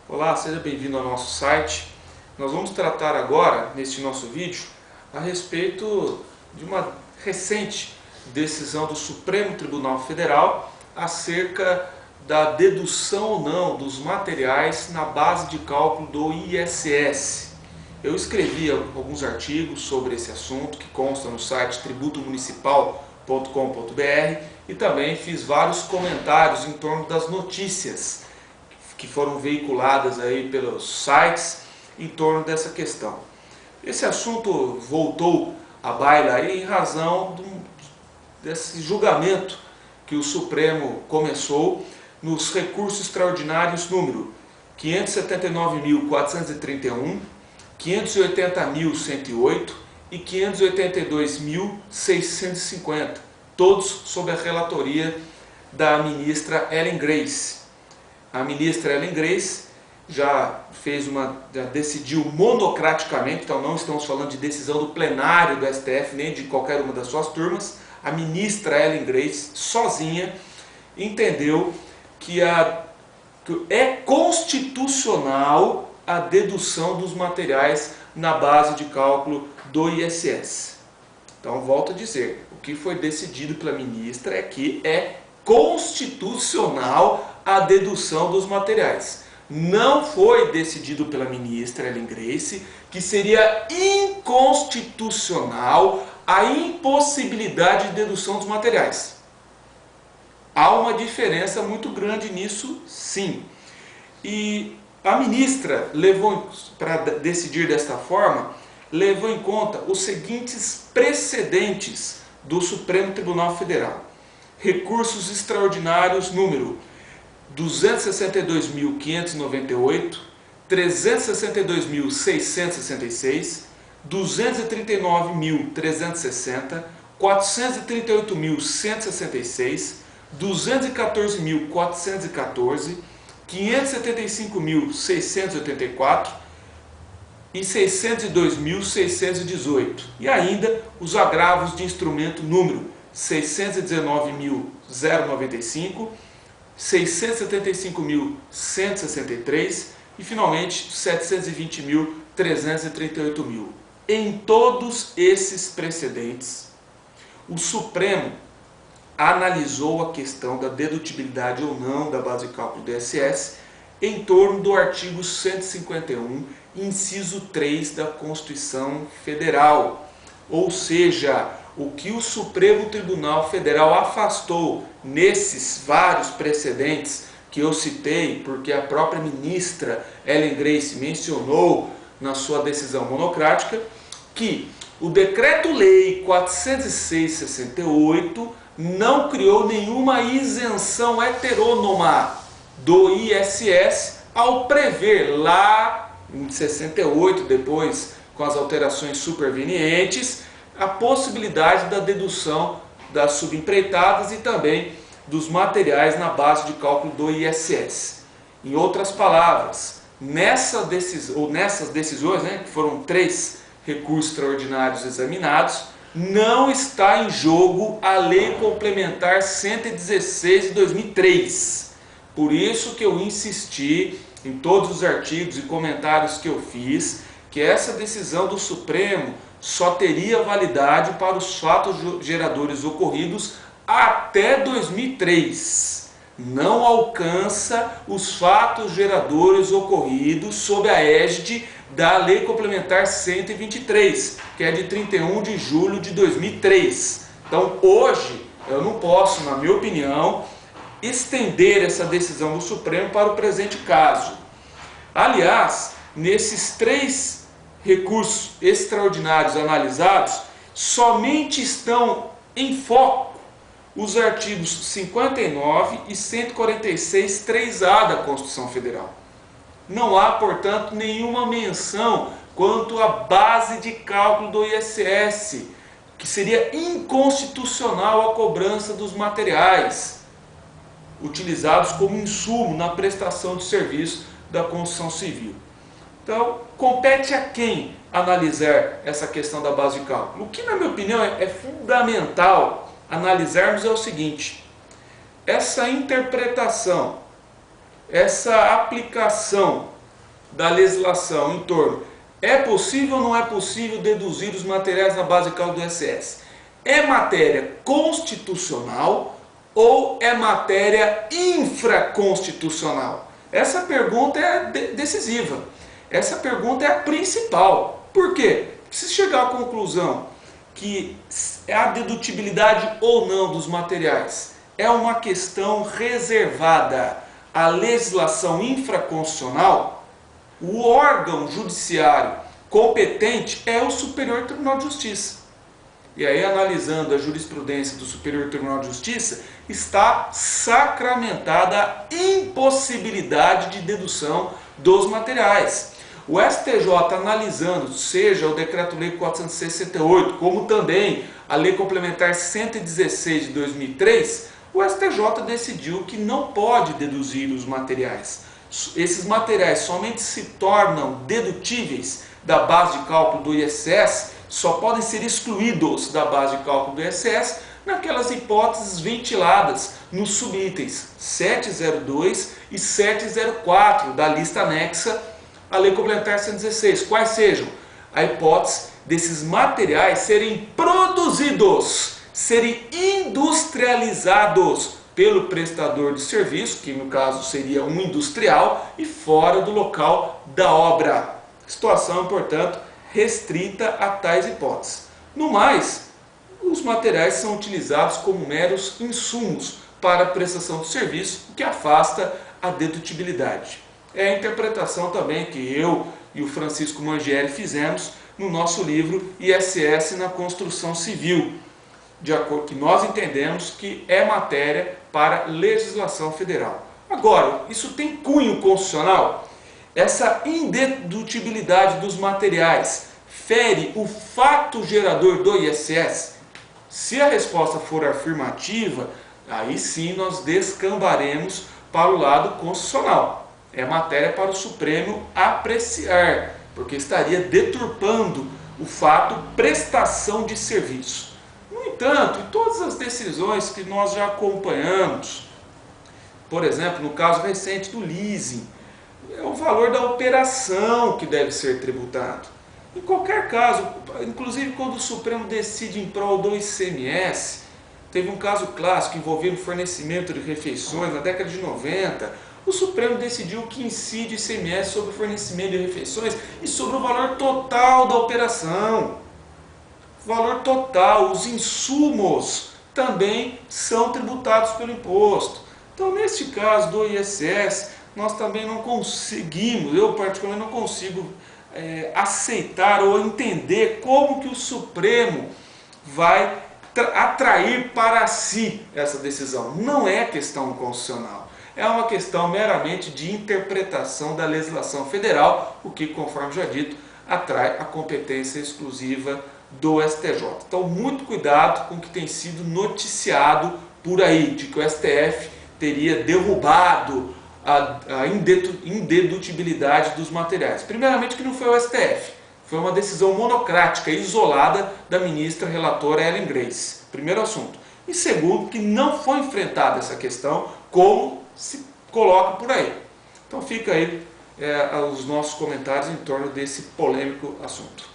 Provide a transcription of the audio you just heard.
Olá, seja bem-vindo ao nosso site. Nós vamos tratar agora, neste nosso vídeo, a respeito de uma recente decisão do Supremo Tribunal Federal acerca da dedução ou não dos materiais na base de cálculo do ISS. Eu escrevi alguns artigos sobre esse assunto que constam no site tributomunicipal.com.br e também fiz vários comentários em torno das notícias que foram veiculadas aí pelos sites em torno dessa questão. Esse assunto voltou à baila aí em razão desse julgamento que o Supremo começou nos recursos extraordinários número 579.431, 580.108 e 582.650, todos sob a relatoria da ministra Ellen Grace. A ministra Ellen Grace já decidiu monocraticamente, então não estamos falando de decisão do plenário do STF, nem de qualquer uma das suas turmas. A ministra Ellen Grace, sozinha, entendeu que é constitucional a dedução dos materiais na base de cálculo do ISS. Então, volto a dizer, o que foi decidido pela ministra é que é constitucional a dedução dos materiais. Não foi decidido pela ministra Ellen Grace que seria inconstitucional a impossibilidade de dedução dos materiais. Há uma diferença muito grande nisso, sim. E a ministra para decidir desta forma, levou em conta os seguintes precedentes do Supremo Tribunal Federal. Recursos extraordinários número 262.598, 362.666, 239.360, 438.166, 214.414, 575.684 e 602.618. E ainda os agravos de instrumento número 619.095, 675.163 e finalmente 720.338. Em todos esses precedentes, o Supremo analisou a questão da dedutibilidade ou não da base de cálculo do ISS em torno do artigo 151, inciso 3 da Constituição Federal. Ou seja, o que o Supremo Tribunal Federal afastou nesses vários precedentes que eu citei, porque a própria ministra Ellen Grace mencionou na sua decisão monocrática, que o Decreto-Lei 406/68 não criou nenhuma isenção heterônoma do ISS ao prever lá em 68, depois com as alterações supervenientes, a possibilidade da dedução das subempreitadas e também dos materiais na base de cálculo do ISS. Em outras palavras, nessas decisões, que foram 3 recursos extraordinários examinados, não está em jogo a Lei Complementar 116 de 2003. Por isso que eu insisti em todos os artigos e comentários que eu fiz, que essa decisão do Supremo só teria validade para os fatos geradores ocorridos até 2003. Não alcança os fatos geradores ocorridos sob a égide da Lei Complementar 123, que é de 31 de julho de 2003. Então, hoje, eu não posso, na minha opinião, estender essa decisão do Supremo para o presente caso. Aliás, nesses 3 recursos extraordinários analisados, somente estão em foco os artigos 59 e 146, 3A da Constituição Federal. Não há, portanto, nenhuma menção quanto à base de cálculo do ISS, que seria inconstitucional a cobrança dos materiais utilizados como insumo na prestação de serviço da construção civil. Então, compete a quem analisar essa questão da base de cálculo? O que, na minha opinião, é fundamental analisarmos é o seguinte: essa interpretação, essa aplicação da legislação em torno: é possível ou não é possível deduzir os materiais na base de cálculo do ISS? É matéria constitucional ou é matéria infraconstitucional? Essa pergunta é decisiva. Essa pergunta é a principal. Por quê? Se chegar à conclusão que a dedutibilidade ou não dos materiais é uma questão reservada à legislação infraconstitucional, o órgão judiciário competente é o Superior Tribunal de Justiça. E aí, analisando a jurisprudência do Superior Tribunal de Justiça, está sacramentada a impossibilidade de dedução dos materiais. O STJ, analisando, seja o Decreto-Lei 468, como também a Lei Complementar 116 de 2003, o STJ decidiu que não pode deduzir os materiais. Esses materiais somente se tornam dedutíveis da base de cálculo do ISS, só podem ser excluídos da base de cálculo do ISS naquelas hipóteses ventiladas nos subitens 702 e 704 da lista anexa à Lei Complementar 116. Quais sejam? A hipótese desses materiais serem produzidos, serem industrializados pelo prestador de serviço, que no caso seria um industrial, e fora do local da obra. Situação, portanto, restrita a tais hipóteses. No mais, os materiais são utilizados como meros insumos para a prestação de serviço, o que afasta a dedutibilidade. É a interpretação também que eu e o Francisco Mangieri fizemos no nosso livro ISS na Construção Civil, de acordo que nós entendemos que é matéria para legislação federal. Agora, isso tem cunho constitucional? Essa indedutibilidade dos materiais fere o fato gerador do ISS? Se a resposta for afirmativa, aí sim nós descambaremos para o lado constitucional. É matéria para o Supremo apreciar, porque estaria deturpando o fato prestação de serviço. No entanto, em todas as decisões que nós já acompanhamos, por exemplo, no caso recente do leasing, é o valor da operação que deve ser tributado. Em qualquer caso, inclusive quando o Supremo decide em prol do ICMS, teve um caso clássico envolvendo fornecimento de refeições na década de 90, o Supremo decidiu que incide o ICMS sobre o fornecimento de refeições e sobre o valor total da operação. Valor total, os insumos também são tributados pelo imposto. Então, neste caso do ISS, nós também não conseguimos, eu particularmente não consigo aceitar ou entender como que o Supremo vai atrair para si essa decisão. Não é questão constitucional, é uma questão meramente de interpretação da legislação federal, o que, conforme já dito, atrai a competência exclusiva do STJ. Então, muito cuidado com o que tem sido noticiado por aí, de que o STF teria derrubado a indedutibilidade dos materiais. Primeiramente, que não foi o STF, foi uma decisão monocrática, isolada da ministra relatora Ellen Grace. Primeiro assunto. E segundo, que não foi enfrentada essa questão como se coloca por aí. Então fica aí os nossos comentários em torno desse polêmico assunto.